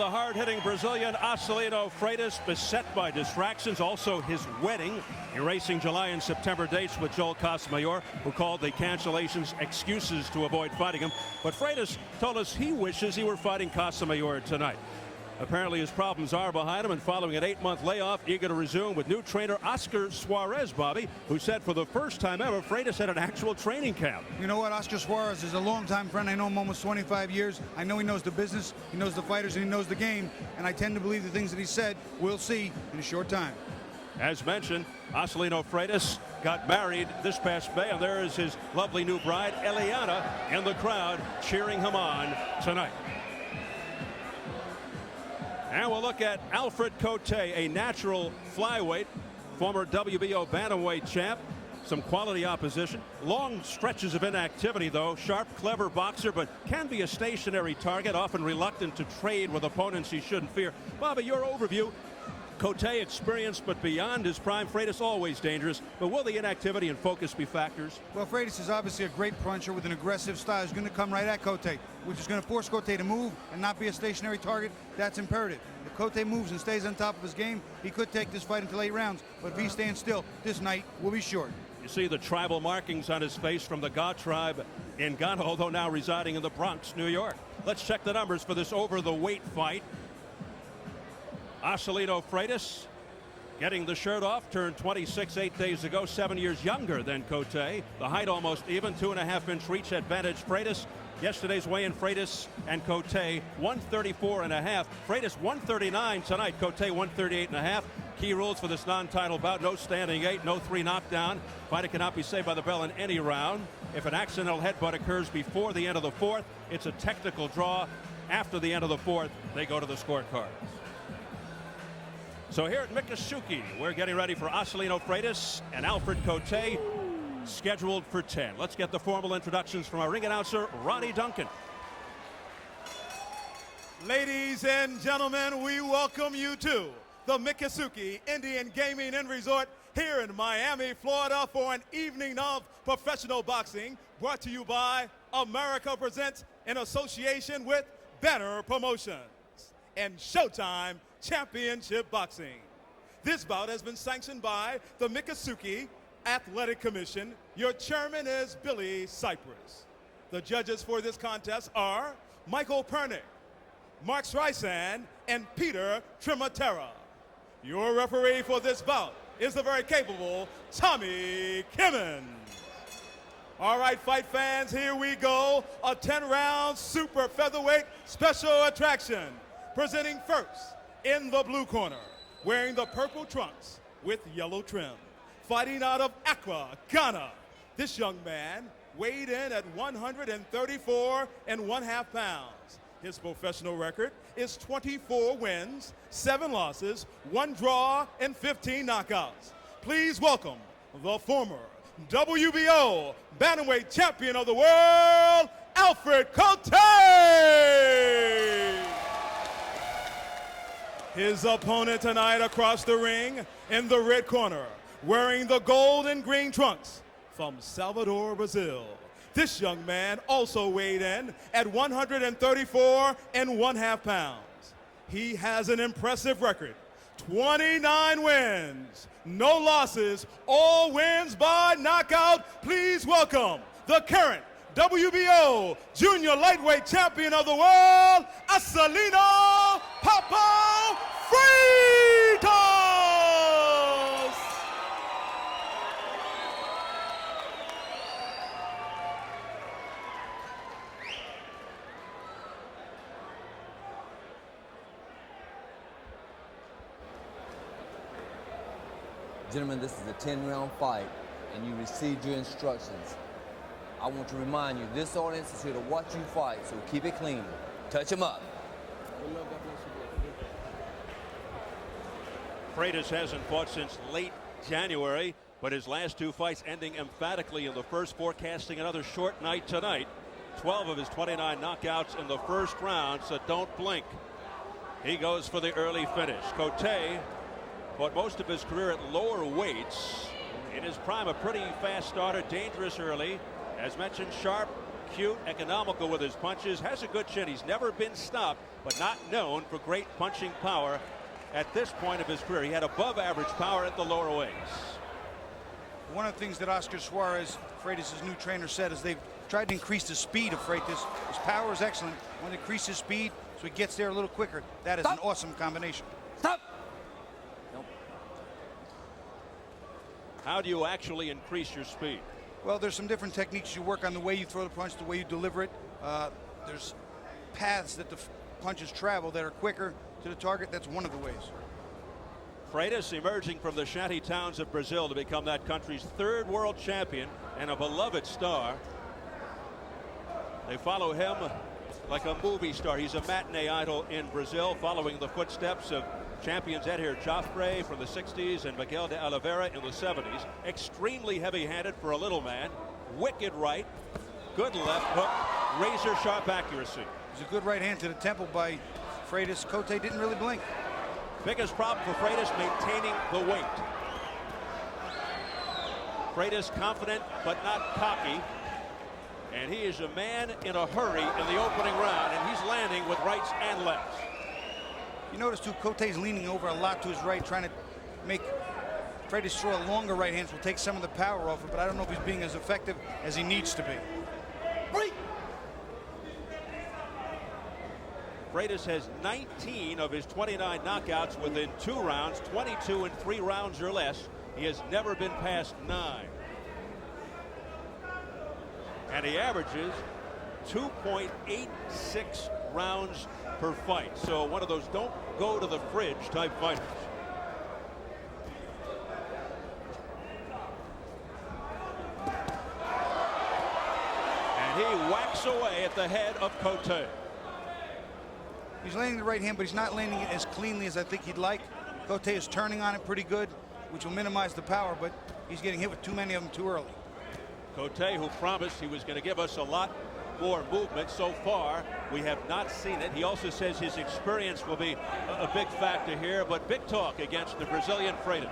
the hard-hitting Brazilian Acelino Freitas, beset by distractions. Also his wedding, erasing July and September dates with Joel Casamayor, who called the cancellations excuses to avoid fighting him. But Freitas told us he wishes he were fighting Casamayor tonight. Apparently his problems are behind him, and following an 8-month layoff, eager to resume with new trainer Oscar Suarez, Bobby, who said for the first time ever, Freitas had an actual training camp. You know what? Oscar Suarez is a longtime friend. I know him almost 25 years. I know he knows the business, he knows the fighters, and he knows the game. And I tend to believe the things that he said we'll see in a short time. As mentioned, Acelino Freitas got married this past May, and there is his lovely new bride, Eliana, in the crowd cheering him on tonight. And we'll look at Alfred Kotey, a natural flyweight, former WBO bantamweight champ. Some quality opposition. Long stretches of inactivity, though. Sharp, clever boxer, but can be a stationary target, often reluctant to trade with opponents he shouldn't fear. Bobby, your overview. Kotey experienced, but beyond his prime. Freitas always dangerous, but will the inactivity and focus be factors? Well, Freitas is obviously a great puncher with an aggressive style. He's going to come right at Kotey, which is going to force Kotey to move and not be a stationary target. That's imperative. If Kotey moves and stays on top of his game, he could take this fight until 8 rounds. But if he stands still, this night will be short. You see the tribal markings on his face from the Ga tribe in Ghana, although now residing in the Bronx, New York. Let's check the numbers for this over-the-weight fight. Acelino Freitas getting the shirt off, turned 26 8 days ago, 7 years younger than Kotey. The height almost even, 2.5-inch reach advantage. Freitas, yesterday's weigh-in, Freitas and Kotey 134.5. Freitas 139 tonight, Kotey 138.5. Key rules for this non-title bout: no standing 8, no 3 knockdown. Fighter cannot be saved by the bell in any round. If an accidental headbutt occurs before the end of the 4th, it's a technical draw. After the end of the 4th, they go to the scorecards. So here at Miccosukee, we're getting ready for Acelino Freitas and Alfred Kotey, scheduled for 10. Let's get the formal introductions from our ring announcer, Ronnie Duncan. Ladies and gentlemen, we welcome you to the Miccosukee Indian Gaming and Resort here in Miami, Florida, for an evening of professional boxing brought to you by America Presents in association with Banner Promotions and Showtime Championship Boxing. This bout has been sanctioned by the Miccosukee Athletic Commission. Your chairman is Billy Cypress. The judges for this contest are Michael Pernick, Mark Streisand, and Peter Trematera. Your referee for this bout is the very capable Tommy Kimmons. All right, fight fans, here we go. A 10-round super featherweight special attraction. Presenting first, in the blue corner, wearing the purple trunks with yellow trim, fighting out of Accra, Ghana. This young man weighed in at 134.5 pounds. His professional record is 24 wins, 7 losses, 1 draw, and 15 knockouts. Please welcome the former WBO bantamweight champion of the world, Alfred Kotey. His opponent tonight across the ring in the red corner, wearing the gold and green trunks, from Salvador, Brazil. This young man also weighed in at 134.5 pounds. He has an impressive record, 29 wins, no losses, all wins by knockout. Please welcome the current WBO junior lightweight champion of the world, Acelino Freitas. Gentlemen, this is a 10-round fight, and you received your instructions. I want to remind you, this audience is here to watch you fight, so keep it clean. Touch him up. Freitas hasn't fought since late January, but his last 2 fights ending emphatically in the first, forecasting another short night tonight. 12 of his 29 knockouts in the first round, so don't blink. He goes for the early finish. Kotey fought most of his career at lower weights. In his prime, a pretty fast starter, dangerous early. As mentioned, sharp, cute, economical with his punches, has a good chin. He's never been stopped, but not known for great punching power at this point of his career. He had above average power at the lower weights. One of the things that Oscar Suarez, Freitas' new trainer, said is they've tried to increase the speed of Freitas. His power is excellent. Want to increase his speed so he gets there a little quicker. That is an awesome combination. Stop. Nope. How do you actually increase your speed? Well, there's some different techniques. You work on the way you throw the punch, the way you deliver it. There's paths that the punches travel that are quicker to the target. That's one of the ways. Freitas emerging from the shanty towns of Brazil to become that country's third world champion and a beloved star. They follow him like a movie star. He's a matinee idol in Brazil, following the footsteps of champions Edhir Joffre from the 60s and Miguel de Oliveira in the 70s. Extremely heavy-handed for a little man. Wicked right, good left hook, razor-sharp accuracy. There's a good right hand to the temple by Freitas. Kotey didn't really blink. Biggest problem for Freitas, maintaining the weight. Freitas confident but not cocky. And he is a man in a hurry in the opening round, and he's landing with rights and lefts. You notice too, Kotey's leaning over a lot to his right, trying to make Freitas throw a longer right hand, will take some of the power off it, but I don't know if he's being as effective as he needs to be. Freitas has 19 of his 29 knockouts within 2 rounds, 22 in 3 rounds or less. He has never been past 9. And he averages 2.86 rounds per fight. So one of those don't go to the fridge type fighters. And he whacks away at the head of Kotey. He's landing the right hand, but he's not landing it as cleanly as I think he'd like. Kotey is turning on it pretty good, which will minimize the power, but he's getting hit with too many of them too early. Kotey, who promised he was going to give us a lot more movement, so far we have not seen it. He also says his experience will be a big factor here, but big talk against the Brazilian Freitas.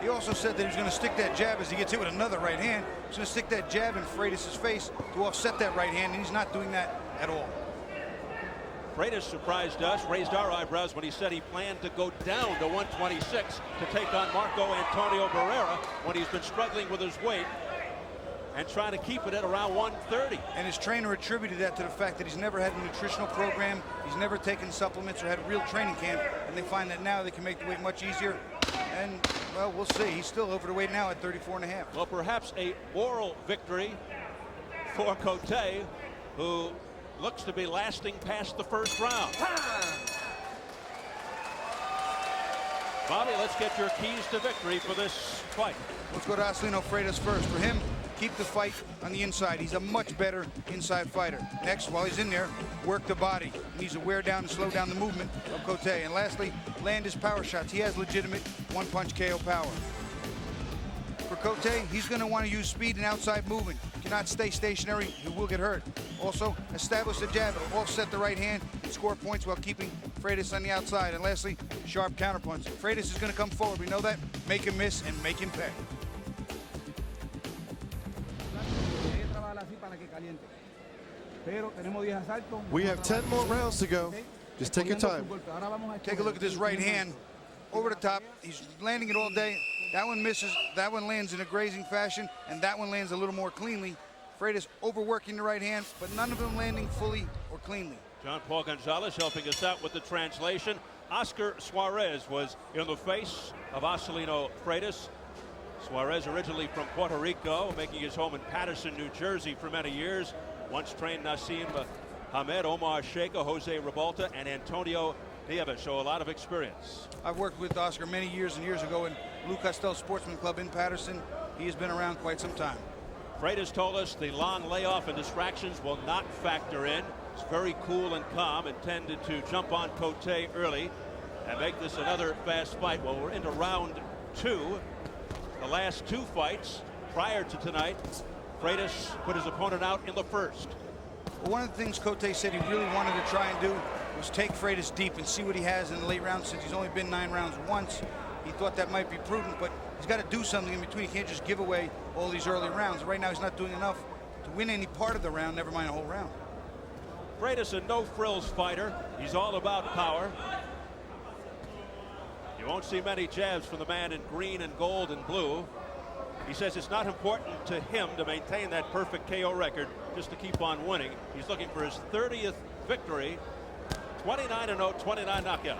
He also said that he's going to stick that jab as he gets hit with another right hand. He's going to stick that jab in Freitas' face to offset that right hand, and he's not doing that at all. Freitas surprised us, raised our eyebrows when he said he planned to go down to 126 to take on Marco Antonio Barrera when he's been struggling with his weight and trying to keep it at around 130. And his trainer attributed that to the fact that he's never had a nutritional program, he's never taken supplements or had a real training camp, and they find that now they can make the weight much easier. And, well, we'll see. He's still over the weight now at 34.5. Well, perhaps a moral victory for Kotey, who looks to be lasting past the first round. Bobby, let's get your keys to victory for this fight. Let's go to Acelino Freitas first. For him, keep the fight on the inside. He's a much better inside fighter. Next, while he's in there, work the body. He needs to wear down and slow down the movement of Kotey. And lastly, land his power shots. He has legitimate one-punch KO power. For Kotey, he's going to want to use speed and outside movement. Cannot stay stationary. He will get hurt. Also, establish the jab. It'll offset the right hand and score points while keeping Freitas on the outside. And lastly, sharp counterpunch. Freitas is going to come forward. We know that. Make him miss and make him pay. We have 10 more rounds to go. Just take your time. Take a look at this right hand. Over the top. He's landing it all day. That one misses. That one lands in a grazing fashion, and that one lands a little more cleanly. Freitas overworking the right hand, but none of them landing fully or cleanly. John Paul Gonzalez helping us out with the translation. Oscar Suarez was in the face of Acelino Freitas. Suarez originally from Puerto Rico, making his home in Patterson, New Jersey for many years. Once trained Nassim Hamed, Omar Sheikha, Jose Revolta, and Antonio Nieves, so a lot of experience. I've worked with Oscar many years and years ago in Lou Costello Sportsman Club in Patterson. He has been around quite some time. Freitas told us the long layoff and distractions will not factor in. It's very cool and calm, intended to jump on Kotey early and make this another fast fight. Well, we're into round 2. The last 2 fights prior to tonight, Freitas put his opponent out in the first. Well, one of the things Kotey said he really wanted to try and do was take Freitas deep and see what he has in the late rounds. Since he's only been 9 rounds once, he thought that might be prudent, but he's got to do something in between. He can't just give away all these early rounds. Right now, he's not doing enough to win any part of the round, never mind a whole round. Freitas, a no-frills fighter. He's all about power. You won't see many jabs from the man in green and gold and blue. He says it's not important to him to maintain that perfect KO record, just to keep on winning. He's looking for his 30th victory, 29-0, 29 knockouts.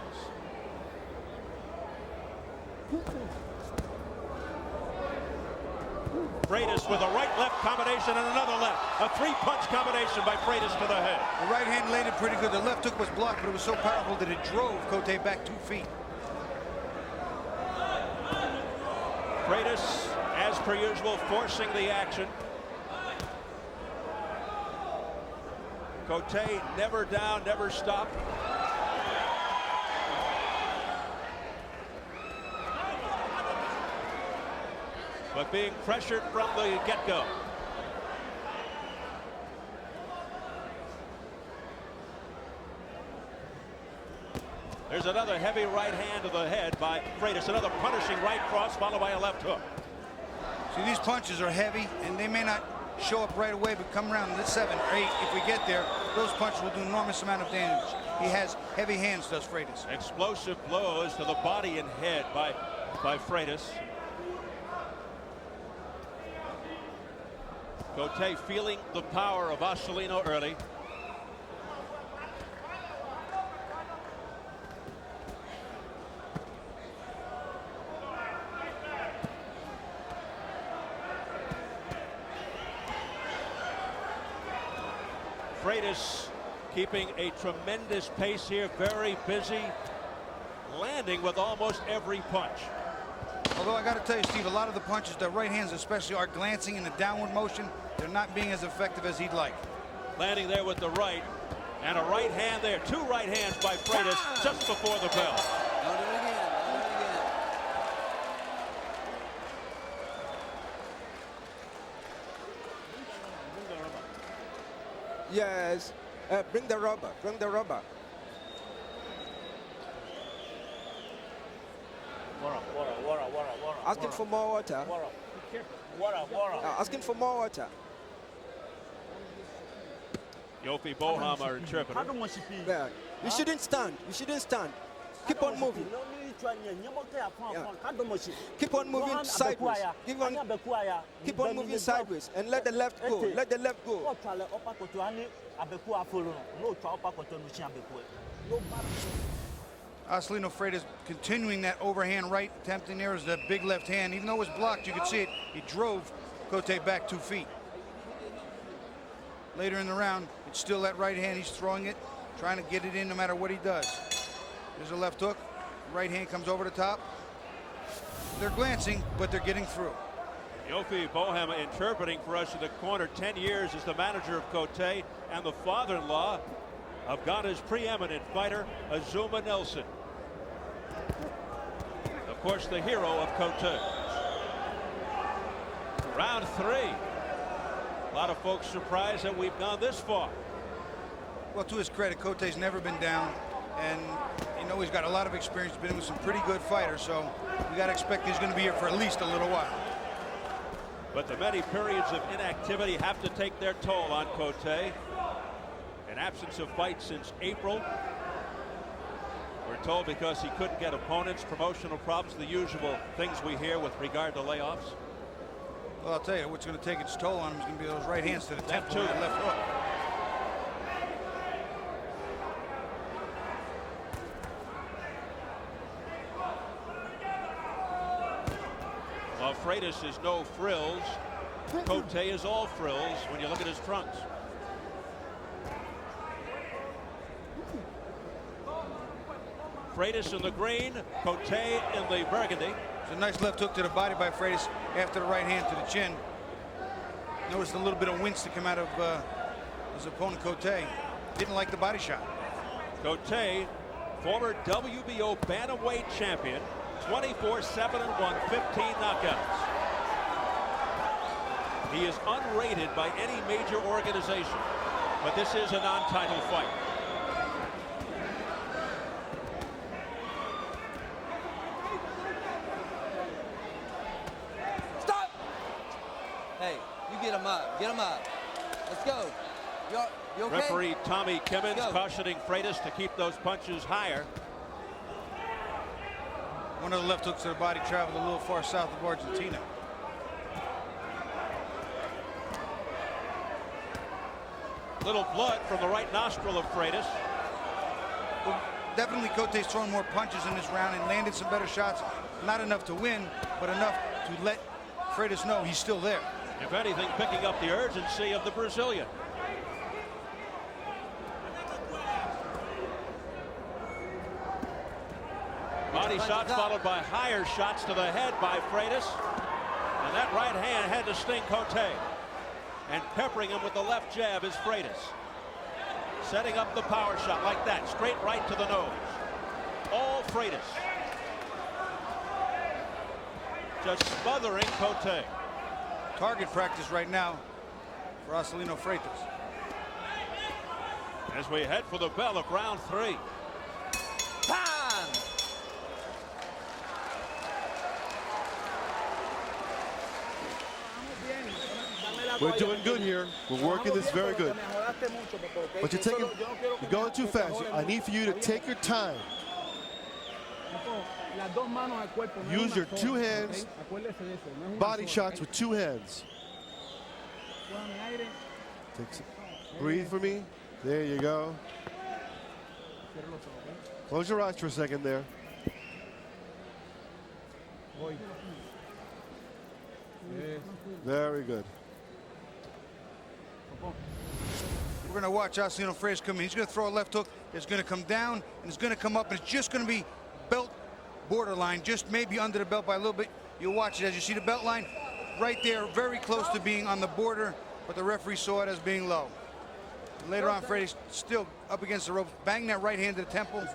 Freitas with a right-left combination and another left. A three-punch combination by Freitas to the head. The right hand landed pretty good. The left hook was blocked, but it was so powerful that it drove Kotey back 2 feet. Freitas, as per usual, forcing the action. Kotey never down, never stopped. But being pressured from the get-go. There's another heavy right hand to the head by Freitas. Another punishing right cross followed by a left hook. See, these punches are heavy, and they may not show up right away, but come around to 7 or 8, if we get there, those punches will do an enormous amount of damage. He has heavy hands, does Freitas. Explosive blows to the body and head by Freitas. Kotey feeling the power of Acelino early. Freitas keeping a tremendous pace here, very busy, landing with almost every punch. Although I got to tell you, Steve, a lot of the punches, the right hands especially, are glancing in a downward motion. They're not being as effective as he'd like. Landing there with the right, and a right hand there. 2 right hands by Freitas just before the bell. Don't do it again. Don't do it again. Yes. Bring the rubber. Bring the rubber. Asking for more water. Asking for more water. Yofi Boham are chirping. Yeah. You shouldn't stand. You shouldn't stand. Keep on moving. Yeah. Keep on moving sideways. Keep on moving sideways and let the left go. Let the left go. Acelino Freitas continuing that overhand right, attempting there is that big left hand. Even though it was blocked, you could see it. He drove Kotey back 2 feet. Later in the round, it's still that right hand. He's throwing it, trying to get it in no matter what he does. There's a left hook. Right hand comes over the top. They're glancing, but they're getting through. Yofi Boham interpreting for us in the corner. 10 years as the manager of Kotey and the father-in-law of Ghana's preeminent fighter, Azuma Nelson. Of course, the hero of Kotey. Round 3. A lot of folks surprised that we've gone this far. Well, to his credit, Kotey's never been down, and you know he's got a lot of experience, been with some pretty good fighters, so we got to expect he's going to be here for at least a little while. But the many periods of inactivity have to take their toll on Kotey. An absence of fights since April. We're told because he couldn't get opponents, promotional problems, the usual things we hear with regard to layoffs. Well, I'll tell you, what's going to take its toll on him is going to be those right hands to the temple and left hook. Well, Freitas is no frills. Kotey is all frills when you look at his trunks. Freitas in the green, Kotey in the burgundy. It's a nice left hook to the body by Freitas after the right hand to the chin. Noticed a little bit of wince to come out of his opponent, Kotey. Didn't like the body shot. Kotey, former WBO bantamweight champion, 24-7-1, 15 knockouts. He is unrated by any major organization, but this is a non-title fight. Stop! Hey, you get him up. Get him up. Let's go. You okay? Referee Tommy Kimmins Go. cautioning Freitas to keep those punches higher. One of the left hooks to the body traveled a little far south of Argentina. Little blood from the right nostril of Freitas. Well, definitely Kotey's thrown more punches in this round and landed some better shots. Not enough to win, but enough to let Freitas know he's still there. If anything, picking up the urgency of the Brazilian. Body shots followed by higher shots to the head by Freitas. And that right hand had to sting Kotey. And peppering him with the left jab is Freitas. Setting up the power shot like that, straight right to the nose. All Freitas. Just smothering Kotey. Target practice right now for Acelino Freitas. As we head for the bell of round 3. Time! We're doing good here. We're working this very good. But you're going too fast. I need for you to take your time. Use your 2 hands. Body shots with 2 hands. Breathe for me. There you go. Close your eyes for a second there. Very good. We're going to watch Acelino Freitas come in. He's going to throw a left hook. It's going to come down, and it's going to come up, and it's just going to be belt borderline, just maybe under the belt by a little bit. You'll watch it as you see the belt line right there, very close to being on the border, but the referee saw it as being low. And later on, Freitas still up against the rope, bang that right hand to the temple,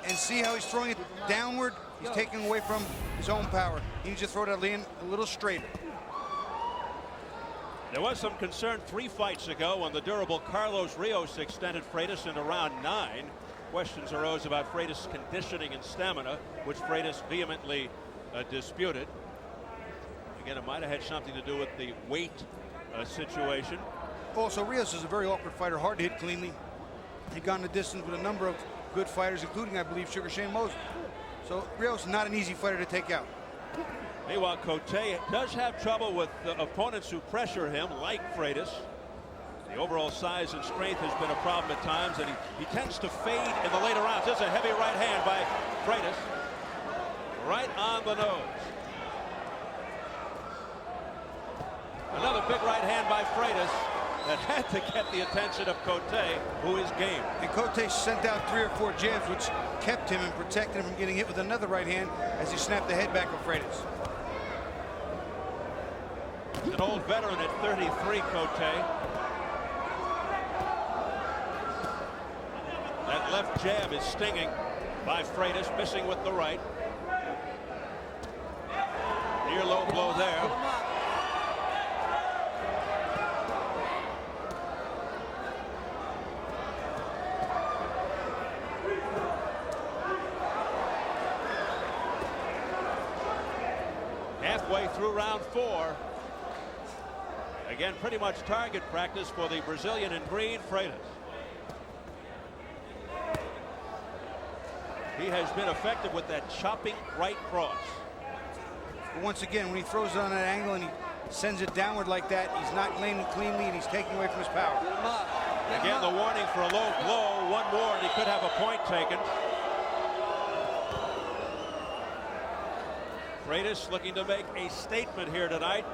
and see how he's throwing it downward. He's taking away from his own power. He needs to throw that in a little straighter. There was some concern 3 fights ago when the durable Carlos Rios extended Freitas into round 9. Questions arose about Freitas' conditioning and stamina, which Freitas vehemently disputed. Again, it might have had something to do with the weight situation. Also, Rios is a very awkward fighter, hard to hit cleanly. He's gone the distance with a number of good fighters, including, I believe, Sugar Shane Mosley. So Rios is not an easy fighter to take out. Meanwhile, Kotey does have trouble with opponents who pressure him, like Freitas. The overall size and strength has been a problem at times, and he tends to fade in the later rounds. There's a heavy right hand by Freitas. Right on the nose. Another big right hand by Freitas that had to get the attention of Kotey, who is game. And Kotey sent out 3 or 4 jabs, which kept him and protected him from getting hit with another right hand as he snapped the head back of Freitas. An old veteran at 33, Kotey. That left jab is stinging by Freitas, missing with the right. Near low blow there. Halfway through round 4. Again, pretty much target practice for the Brazilian in green, Freitas. He has been effective with that chopping right cross. But once again, when he throws it on that angle and he sends it downward like that, he's not landing cleanly and he's taking away from his power. Again, the warning for a low blow. One more and he could have a point taken. Freitas looking to make a statement here tonight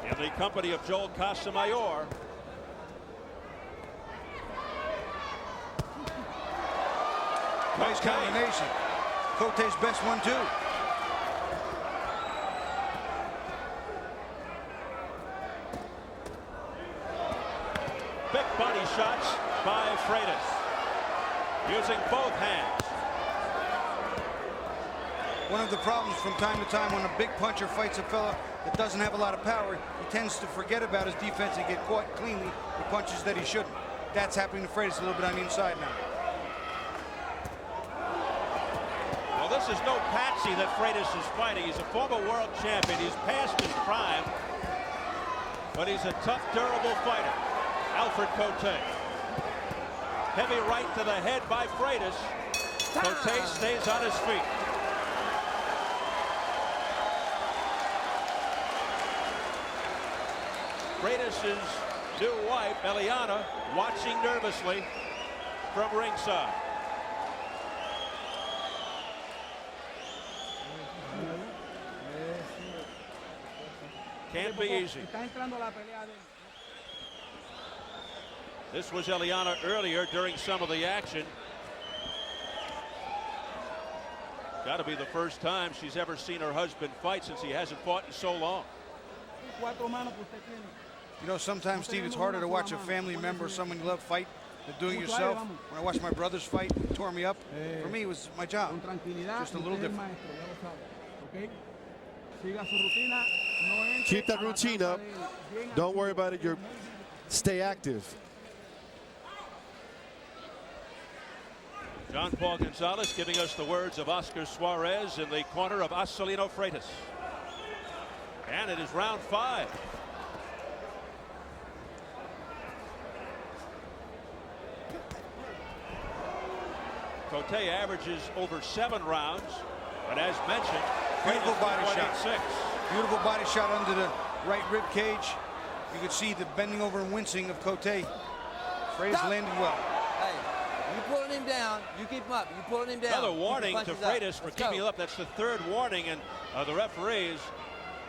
in the company of Joel Casamayor. Nice combination. Kotey's best one, too. Big body shots by Freitas, using both hands. One of the problems from time to time when a big puncher fights a fella that doesn't have a lot of power, he tends to forget about his defense and get caught cleanly with punches that he shouldn't. That's happening to Freitas a little bit on the inside now. Well, this is no patsy that Freitas is fighting. He's a former world champion. He's past his prime. but he's a tough, durable fighter. Alfred Kotey. Heavy right to the head by Freitas. Kotey stays on his feet. Freitas' new wife, Eliana, watching nervously from ringside. Can't be easy. This was Eliana earlier during some of the action. Got to be the first time she's ever seen her husband fight since he hasn't fought in so long. You know, sometimes, Steve, it's harder to watch a family member, someone you love, fight than doing it yourself. When I watched my brothers fight, it tore me up. For me, it was my job. Just a little different. Keep that routine up. Don't worry about it. Stay active. John Paul Gonzalez giving us the words of Oscar Suarez in the corner of Acelino Freitas. And it is round 5. Kotey averages over 7 rounds, but as mentioned, Beautiful body shot. 186. Beautiful body shot under the right rib cage. You could see the bending over and wincing of Kotey. Freitas landed well. Hey, you pulling him down, you keep him up. You pulling him down. Another warning to Freitas for Let's keeping go. him up. That's the 3rd warning, and the referees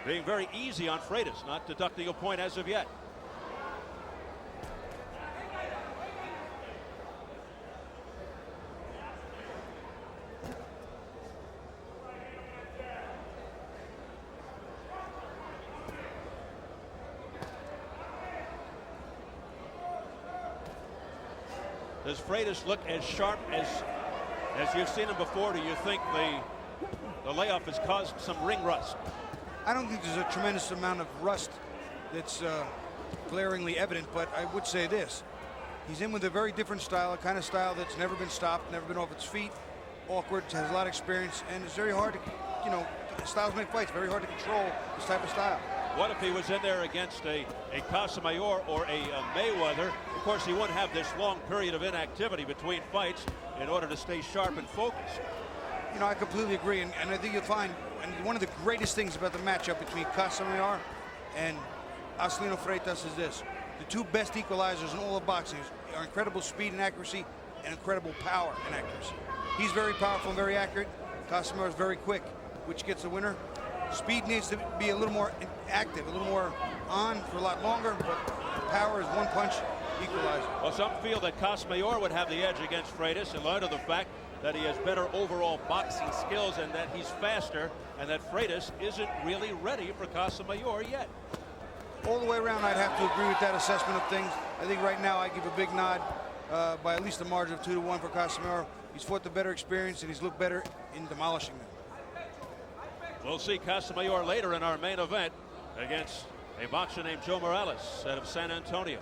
being very easy on Freitas, not deducting a point as of yet. Does Freitas look as sharp as you've seen him before? Do you think the layoff has caused some ring rust? I don't think there's a tremendous amount of rust that's glaringly evident, but I would say this. He's in with a very different style, a kind of style that's never been stopped, never been off its feet, awkward, has a lot of experience, and it's very hard to, you know, styles make fights, very hard to control this type of style. What if he was in there against a Casamayor or a Mayweather? Of course, he wouldn't have this long period of inactivity between fights in order to stay sharp and focused. You know, I completely agree, and I think you'll find, and one of the greatest things about the matchup between Casamayor and Acelino Freitas is this. The two best equalizers in all of boxing are incredible speed and accuracy and incredible power and accuracy. He's very powerful and very accurate. Casamayor is very quick, which gets the winner. Speed needs to be a little more active, a little more on for a lot longer, but power is one punch equalizer. Well, some feel that Casamayor would have the edge against Freitas in light of the fact that he has better overall boxing skills and that he's faster, and that Freitas isn't really ready for Casamayor yet. All the way around, I'd have to agree with that assessment of things. I think right now I give a big nod by at least a margin of 2-1 for Casamayor. He's fought the better experience and he's looked better in demolishing them. We'll see Casamayor later in our main event against a boxer named Joe Morales out of San Antonio.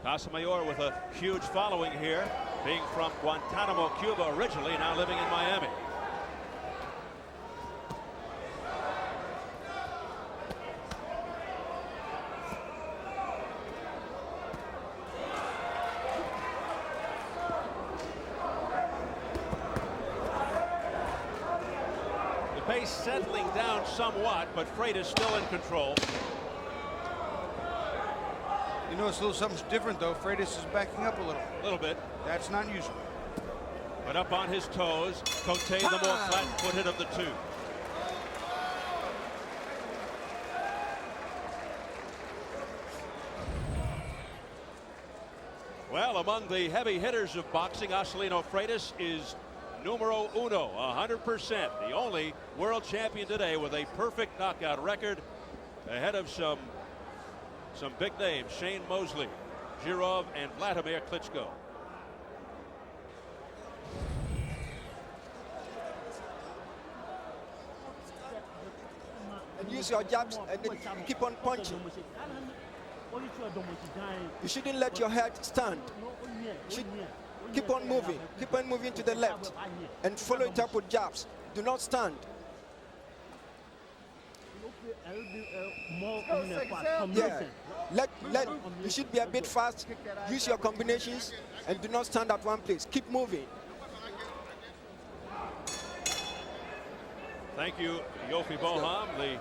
Casamayor with a huge following here, being from Guantanamo, Cuba originally, now living in Miami. Pace settling down somewhat, but Freitas still in control. You know, it's a little something different, though. Freitas is backing up a little. A little bit. That's not usual. But up on his toes, Kotey the more flat-footed of the two. Well, among the heavy hitters of boxing, Acelino Freitas is numero uno, 100%. The only world champion today with a perfect knockout record, ahead of some big names: Shane Mosley, Girov, and Vladimir Klitschko. And use your jabs and then keep on punching. You shouldn't let your head stand. Keep on moving to the left and follow it up with jabs. Do not stand. Yeah. You should be a bit fast. Use your combinations and do not stand at one place. Keep moving. Thank you, Yofi Boham, the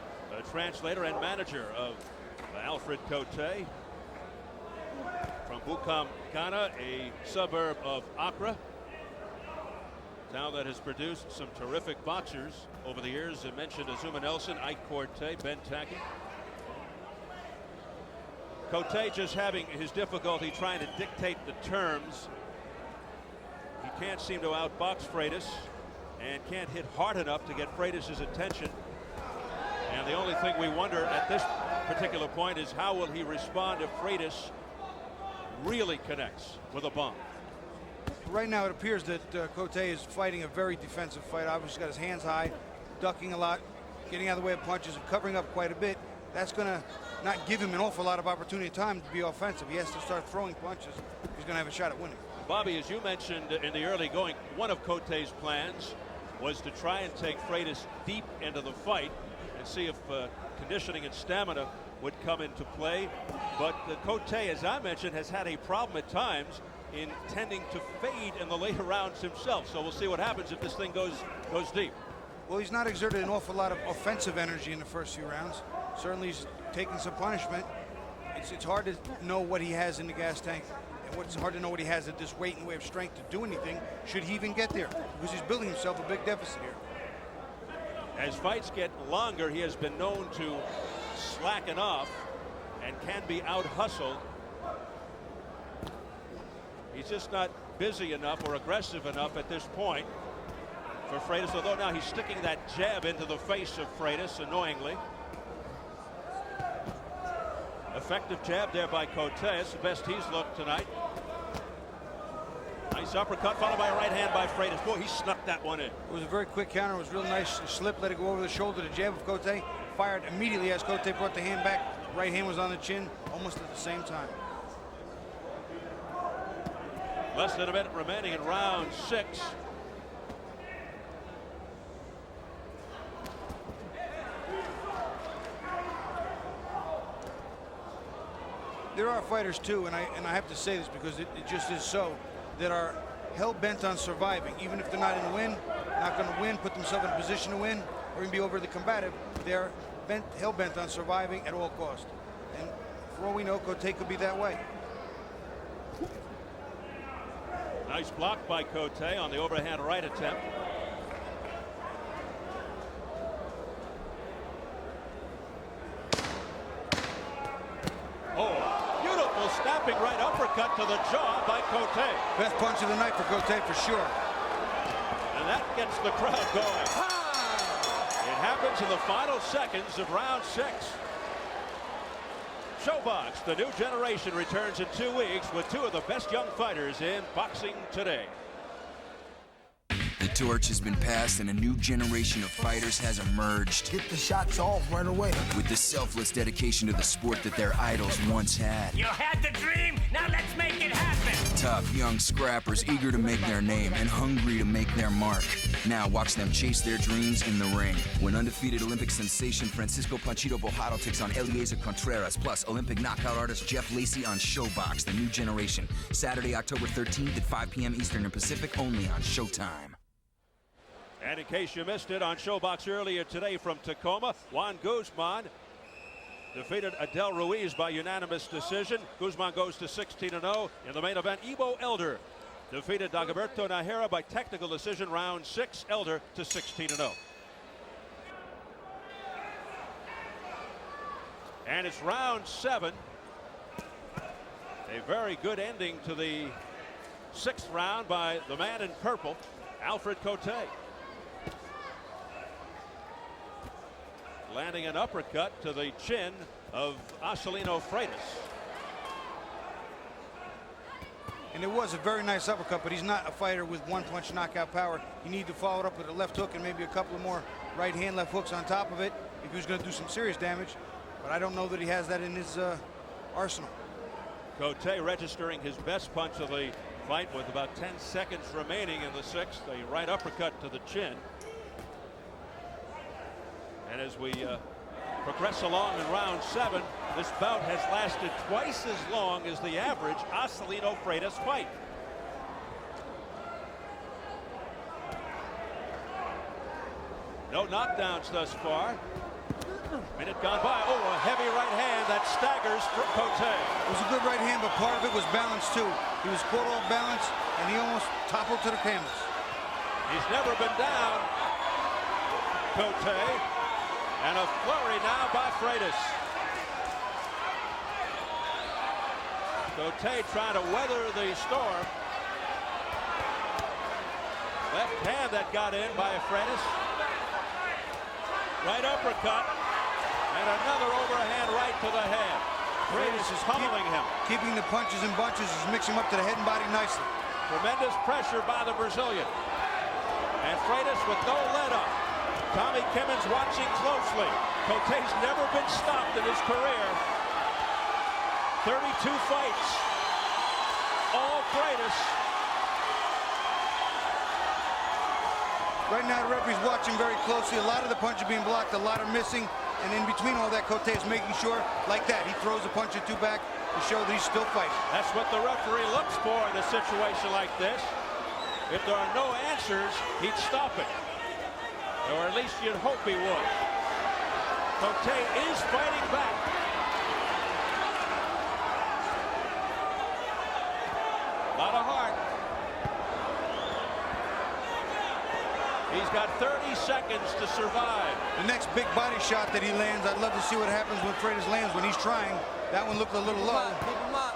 translator and manager of Alfred Kotey from Bukam, Ghana, a suburb of Accra, town that has produced some terrific boxers over the years. I mentioned Azuma Nelson, Ike Corte, Ben Tackett. Kotey just having his difficulty trying to dictate the terms. He can't seem to outbox Freitas and can't hit hard enough to get Freitas' attention. And the only thing we wonder at this particular point is how will he respond if Freitas really connects with a bomb. Right now it appears that Kotey is fighting a very defensive fight. Obviously got his hands high, ducking a lot, getting out of the way of punches and covering up quite a bit. That's going to not give him an awful lot of opportunity time to be offensive. He has to start throwing punches if he's going to have a shot at winning. Bobby, as you mentioned in the early going, one of Kotey's plans was to try and take Freitas deep into the fight and see if conditioning and stamina would come into play. But Kotey, as I mentioned, has had a problem at times in tending to fade in the later rounds himself. So we'll see what happens if this thing goes deep. Well, he's not exerted an awful lot of offensive energy in the first few rounds. Certainly he's taken some punishment. It's hard to know what he has in the gas tank. And it's hard to know what he has at this weight and way of strength to do anything, should he even get there, because he's building himself a big deficit here. As fights get longer, he has been known to slacken off and can be out-hustled. He's just not busy enough or aggressive enough at this point for Freitas, although now he's sticking that jab into the face of Freitas annoyingly. Effective jab there by Kotey. It's the best he's looked tonight. Nice uppercut followed by a right hand by Freitas. Boy, he snuck that one in. It was a very quick counter. It was real nice. Slip, let it go over the shoulder. The jab of Kotey fired immediately as Kotey brought the hand back. Right hand was on the chin almost at the same time. Less than a minute remaining in round 6. There are fighters too, and I have to say this because it just is so, that are hell-bent on surviving. Even if they're not in the win, not going to win, put themselves in a position to win, or even be overly combative, they're hell-bent on surviving at all costs. And for all we know, Kotey could be that way. Nice block by Kotey on the overhand right attempt. Oh, beautiful snapping right uppercut to the jaw by Kotey. Best punch of the night for Kotey for sure. And that gets the crowd going. It happens in the final seconds of round 6. Showbox, the new generation, returns in 2 weeks with 2 of the best young fighters in boxing today. The torch has been passed and a new generation of fighters has emerged. Get the shots off right away. With the selfless dedication to the sport that their idols once had. You had the dream, now let's make it happen. Tough young scrappers eager to make their name and hungry to make their mark. Now watch them chase their dreams in the ring. When undefeated Olympic sensation Francisco Panchito Bojado takes on Eliezer Contreras, plus Olympic knockout artist Jeff Lacey on Showbox, the new generation. Saturday, October 13th at 5 p.m. Eastern and Pacific, only on Showtime. And in case you missed it, on Showbox earlier today from Tacoma, Juan Guzman defeated Adel Ruiz by unanimous decision. Guzman goes to 16-0. In the main event, Ivo Elder defeated Dagoberto Nahera by technical decision, round 6. Elder to 16-0. And it's round 7. A very good ending to the 6th round by the man in purple, Alfred Kotey. Landing an uppercut to the chin of Acelino Freitas. And it was a very nice uppercut, but he's not a fighter with one-punch knockout power. You need to follow it up with a left hook and maybe a couple of more right hand, left hooks on top of it if he was going to do some serious damage. But I don't know that he has that in his arsenal. Kotey registering his best punch of the fight with about 10 seconds remaining in the 6th. A right uppercut to the chin. And as we progress along in round 7. This bout has lasted twice as long as the average Acelino Freitas fight. No knockdowns thus far. Minute gone by. Oh, a heavy right hand that staggers from Kotey. It was a good right hand, but part of it was balance too. He was caught off balance, and he almost toppled to the canvas. He's never been down, Kotey. And a flurry now by Freitas. Kotey trying to weather the storm. Left hand that got in by Freitas. Right uppercut. And another overhand right to the head. Freitas is pummeling him. Keeping the punches and bunches, is mixing him up to the head and body nicely. Tremendous pressure by the Brazilian. And Freitas with no let-up. Tommy Kimmons watching closely. Kotey's never been stopped in his career. 32 fights. All Freitas. Right now, the referee's watching very closely. A lot of the punches being blocked, a lot are missing. And in between all that, Kotey is making sure, like that, he throws a punch or two back to show that he's still fighting. That's what the referee looks for in a situation like this. If there are no answers, he'd stop it. Or at least you'd hope he would. Kotey is fighting back. A lot of heart. He's got 30 seconds to survive. The next big body shot that he lands, I'd love to see what happens when Freitas lands. When he's trying, that one looked a little low. Keep him up.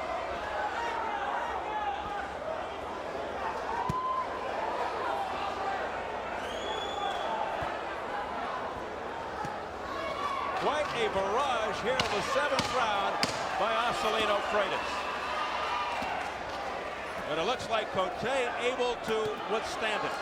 Quite a barrage here in the 7th round by Acelino Freitas. But it looks like Kotey able to withstand it.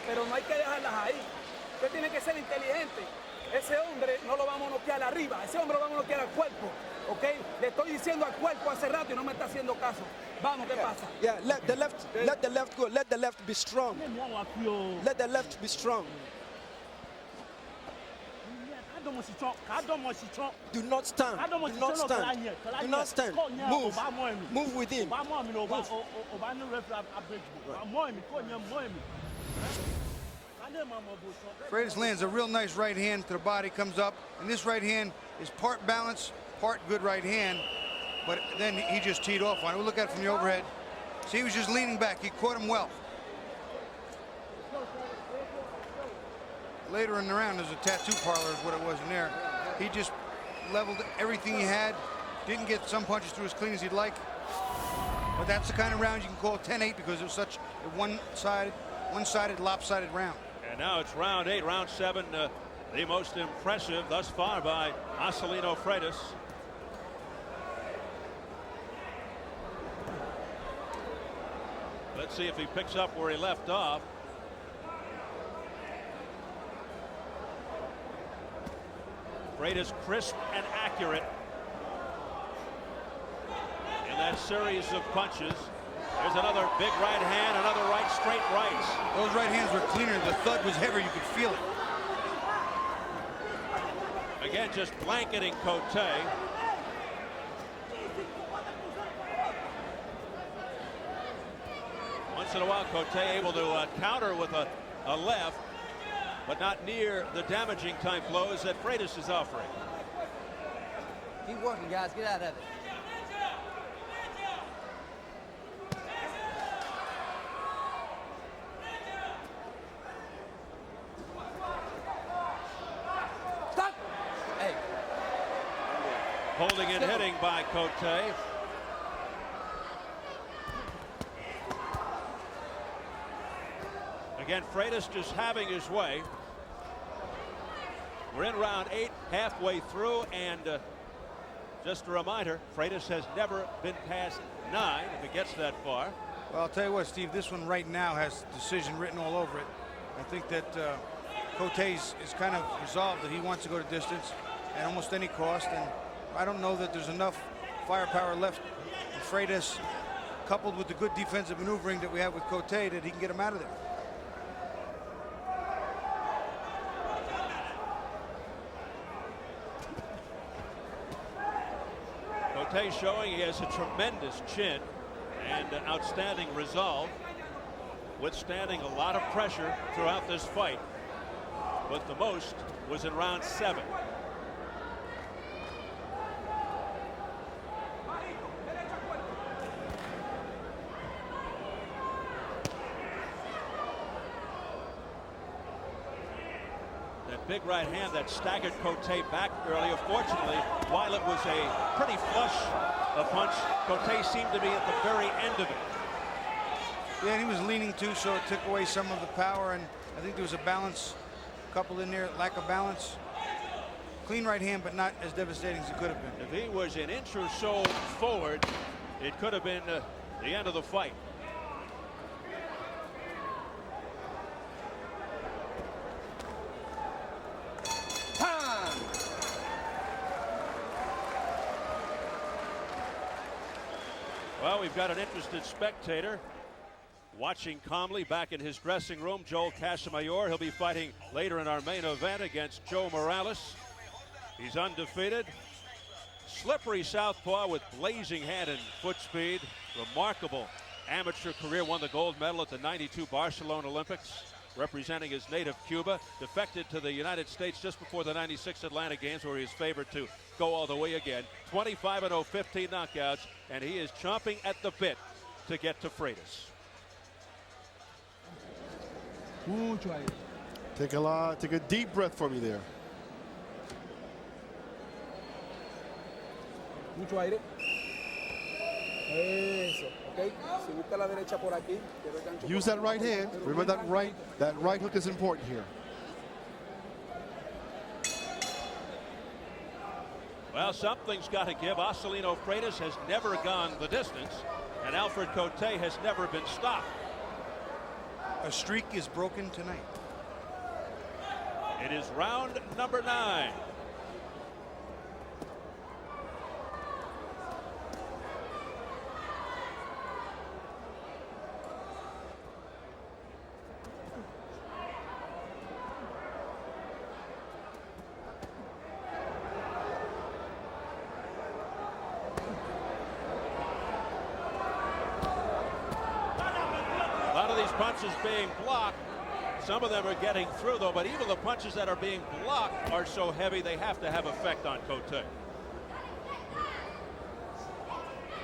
Pero no hay que dejarlas ahí. Usted tiene que ser inteligente. Ese hombre no lo vamos a noquear arriba. Ese hombre lo vamos a noquear al cuerpo. ¿Ok? Le estoy diciendo al cuerpo hace rato y no me está haciendo caso. Vamos, ¿qué pasa? Yeah, let the left go. Let the left be strong. Let the left be strong. Do not stand. Do not stand. Do not stand. Move. Move with him. Freitas lands a real nice right hand to the body, comes up, and this right hand is part balance, part good right hand, but then he just teed off on it. We'll look at it from the overhead. See, he was just leaning back. He caught him well. Later in the round, there's a tattoo parlor is what it was in there. He just leveled everything he had, didn't get some punches through as clean as he'd like, but that's the kind of round you can call 10-8 because it was such a one-sided, lopsided round. And now it's round 8, round 7, the most impressive thus far by Acelino Freitas. Let's see if he picks up where he left off. Freitas crisp and accurate in that series of punches. There's another big right hand, another right, straight rights. Those right hands were cleaner. The thud was heavier. You could feel it. Again, just blanketing Kotey. Once in a while, Kotey able to counter with a left, but not near the damaging type blows that Freitas is offering. Keep working, guys. Get out of it. Stop! Hey. Holding and hitting by Kotey. Again, Freitas just having his way. We're in round 8, halfway through, and just a reminder, Freitas has never been past 9 if it gets that far. Well, I'll tell you what, Steve, this one right now has decision written all over it. I think that Kotey is kind of resolved that he wants to go to distance. at almost any cost, and I don't know that there's enough firepower left in Freitas, coupled with the good defensive maneuvering that we have with Kotey, that he can get him out of there. Kotey showing he has a tremendous chin and outstanding resolve, withstanding a lot of pressure throughout this fight, but the most was in round 7. That big right hand that staggered Kotey back earlier. Fortunately, while it was a pretty flush a punch, Kotey seemed to be at the very end of it. Yeah, and he was leaning too, so it took away some of the power, and I think there was a balance coupled in there, lack of balance. Clean right hand, but not as devastating as it could have been. If he was an inch or so forward, it could have been the end of the fight. Well, we've got an interested spectator watching calmly back in his dressing room. Joel Casamayor. He'll be fighting later in our main event against Joe Morales. He's undefeated. Slippery southpaw with blazing hand and foot speed. Remarkable amateur career. Won the gold medal at the '92 Barcelona Olympics, representing his native Cuba. Defected to the United States just before the '96 Atlanta Games, where he is favored to go all the way again. 25-0, 15 knockouts, and he is chomping at the bit to get to Freitas. Take a deep breath for me there. Mucho aire. Eso, okay. Si busca la derecha por aquí. Use that right hand. Remember that right hook is important here. Well, something's got to give. Acelino Freitas has never gone the distance, and Alfred Kotey has never been stopped. A streak is broken tonight. It is round number 9. Punches being blocked. Some of them are getting through, though, but even the punches that are being blocked are so heavy they have to have effect on Kotey.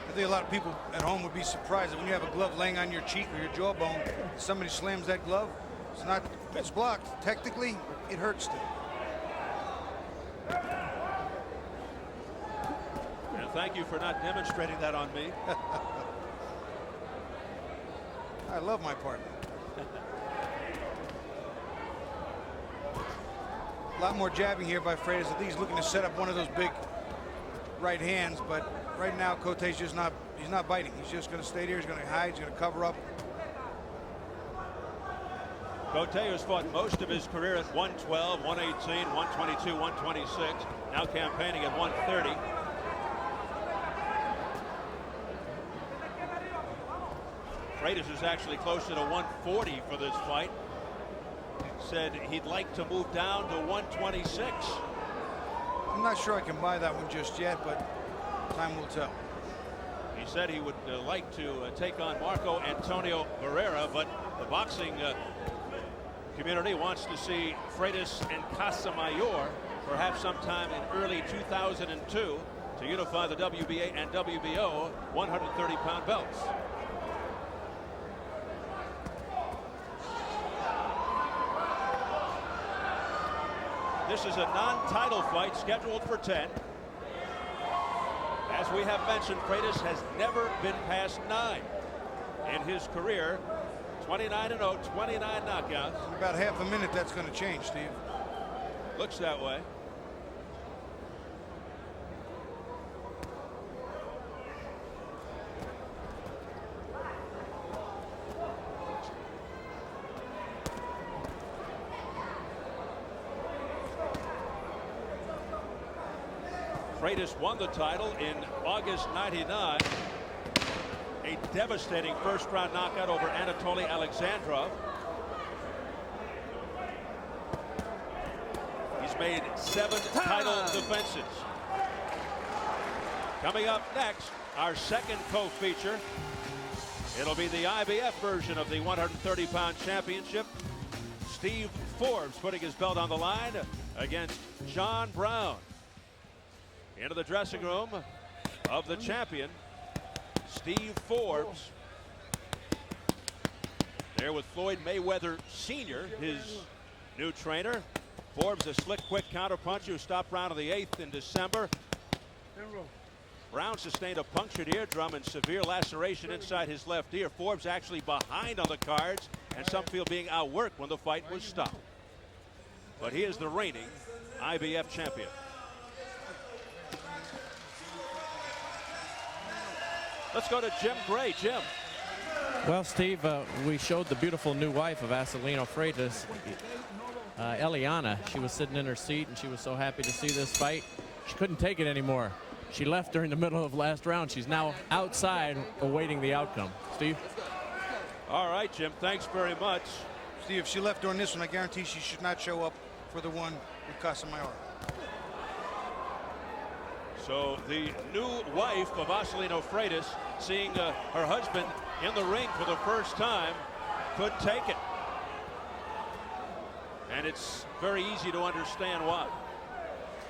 I think a lot of people at home would be surprised that when you have a glove laying on your cheek or your jawbone, somebody slams that glove. It's blocked. Technically, it hurts still. And thank you for not demonstrating that on me. I love my partner. A lot more jabbing here by Freitas. I think he's looking to set up one of those big right hands, but right now Kotey's just not, he's not biting. He's just going to stay there. He's going to hide. He's going to cover up. Kotey has fought most of his career at 112, 118, 122, 126. Now campaigning at 130. Freitas is actually closer to 140 for this fight. Said he'd like to move down to 126. I'm not sure I can buy that one just yet, but time will tell. He said he would like to take on Marco Antonio Barrera, but the boxing community wants to see Freitas and Casamayor perhaps sometime in early 2002 to unify the WBA and WBO 130-pound belts. This is a non-title fight scheduled for 10. As we have mentioned, Freitas has never been past 9 in his career. 29-0, 29 knockouts. In about half a minute, that's going to change, Steve. Looks that way. Freitas won the title in August '99. A devastating first-round knockout over Anatoly Alexandrov. He's made 7 title defenses. Coming up next, our second co-feature. It'll be the IBF version of the 130-pound championship. Steve Forbes putting his belt on the line against John Brown. Into the dressing room of the champion, Steve Forbes. There with Floyd Mayweather Sr., his new trainer. Forbes, a slick, quick counterpuncher who stopped Brown in the 8th in December. Brown sustained a punctured eardrum and severe laceration inside his left ear. Forbes actually behind on the cards, and some feel being outworked when the fight was stopped. But he is the reigning IBF champion. Let's go to Jim Gray. Jim. Well, Steve, we showed the beautiful new wife of Acelino Freitas, Eliana. She was sitting in her seat, and she was so happy to see this fight. She couldn't take it anymore. She left during the middle of last round. She's now outside awaiting the outcome. Steve? All right, Jim. Thanks very much. Steve, if she left during this one, I guarantee she should not show up for the one with Casamayor. So the new wife of Acelino Freitas, seeing her husband in the ring for the first time, could take it. And it's very easy to understand why.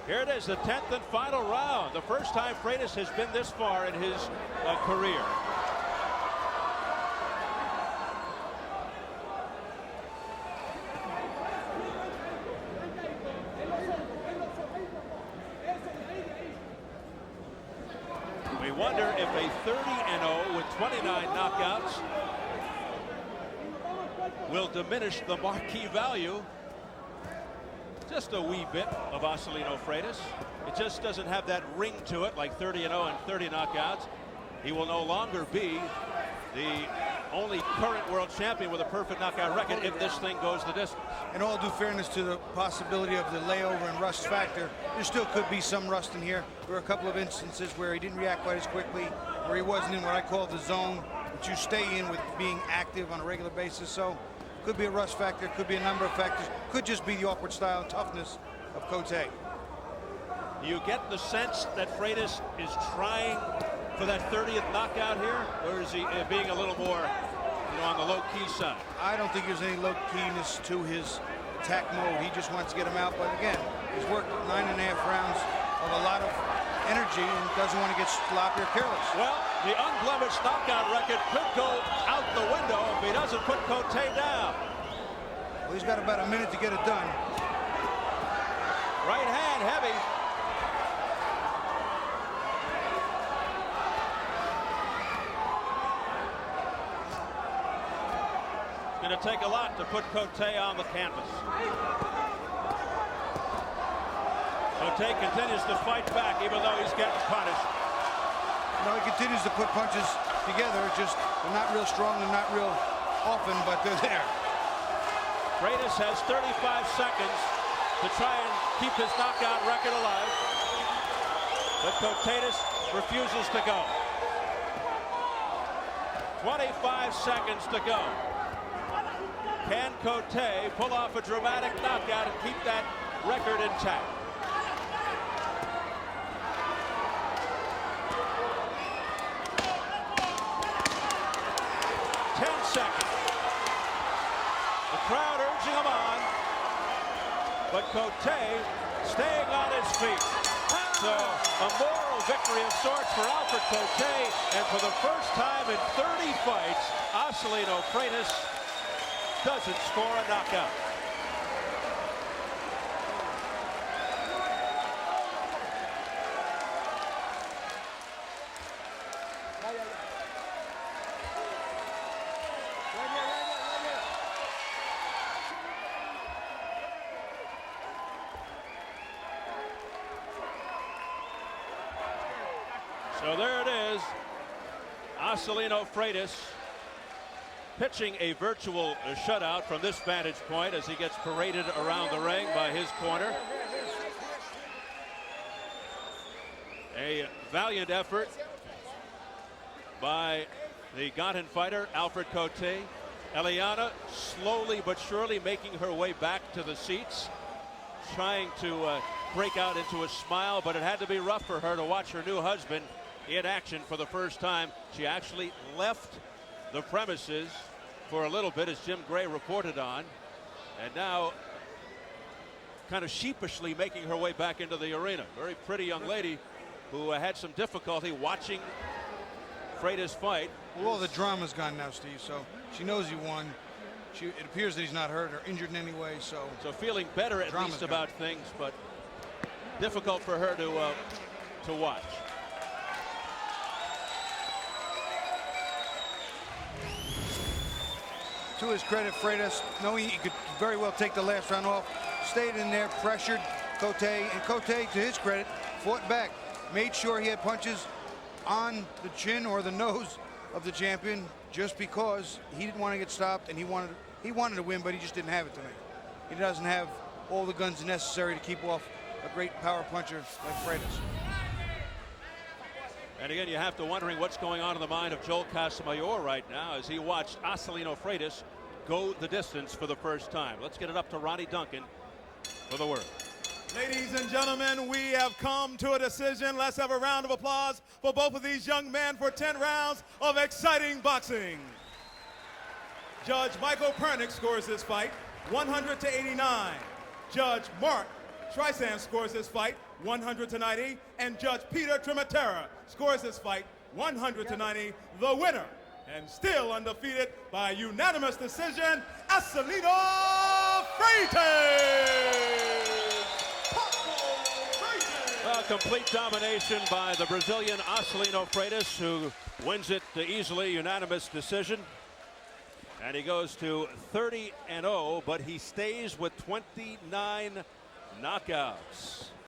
Here it is, the 10th and final round. The first time Freitas has been this far in his career. We wonder if a 30-0 with 29 knockouts will diminish the marquee value just a wee bit of Acelino Freitas. It just doesn't have that ring to it like 30-0 and 30 knockouts. He will no longer be the only current world champion with a perfect knockout record if this thing goes the distance. In all due fairness to the possibility of the layover and rust factor, there still could be some rust in here. There were a couple of instances where he didn't react quite as quickly, where he wasn't in what I call the zone, which you stay in with being active on a regular basis. So could be a rust factor, could be a number of factors, could just be the awkward style and toughness of Kotey. Do you get the sense that Freitas is trying for that 30th knockout here, or is he being a little more, on the low-key side? I don't think there's any low-keyness to his attack mode. He just wants to get him out, but again, he's worked 9.5 rounds of a lot of energy and doesn't want to get sloppy or careless. Well, the unblemished knockout record could go out the window if he doesn't put Kotey down. Well, he's got about a minute to get it done. Right hand heavy. It's going to take a lot to put Kotey on the canvas. Kotey continues to fight back even though he's getting punished. No, he continues to put punches together, just they're not real strong, they're not real often, but they're there. Freitas has 35 seconds to try and keep his knockout record alive, but Kotey refuses to go. 25 seconds to go. Can Kotey pull off a dramatic knockout and keep that record intact? Seconds. The crowd urging him on, but Kotey staying on his feet. So a moral victory of sorts for Alfred Kotey, and for the first time in 30 fights, Acelino Freitas doesn't score a knockout. So there it is, Acelino Freitas pitching a virtual shutout from this vantage point as he gets paraded around the ring by his corner. A valiant effort by the Ghana fighter, Alfred Kotey. Eliana slowly but surely making her way back to the seats, trying to break out into a smile, but it had to be rough for her to watch her new husband in action for the first time. She actually left the premises for a little bit, as Jim Gray reported on, and now kind of sheepishly making her way back into the arena. Very pretty young lady who had some difficulty watching Freitas fight. Well, all the drama's gone now, Steve, so she knows he won. It appears that he's not hurt or injured in any way, so feeling better at least about things, but difficult for her to watch. To his credit, Freitas, knowing he could very well take the last round off, stayed in there, pressured Kotey, and Kotey, to his credit, fought back, made sure he had punches on the chin or the nose of the champion, just because he didn't want to get stopped, and he wanted to win, but he just didn't have it tonight. He doesn't have all the guns necessary to keep off a great power puncher like Freitas. And again, you have to wondering what's going on in the mind of Joel Casamayor right now as he watched Acelino Freitas go the distance for the first time. Let's get it up to Ronnie Duncan for the word. Ladies and gentlemen, we have come to a decision. Let's have a round of applause for both of these young men for 10 rounds of exciting boxing. Judge Michael Pernick scores this fight 100-89. Judge Mark Streisand scores this fight 100-90. And Judge Peter Trematera scores this fight 100-90. The winner, and still undefeated by unanimous decision, Acelino Freitas! Complete domination by the Brazilian Acelino Freitas, who wins it easily, unanimous decision. And he goes to 30-0, but he stays with 29 knockouts.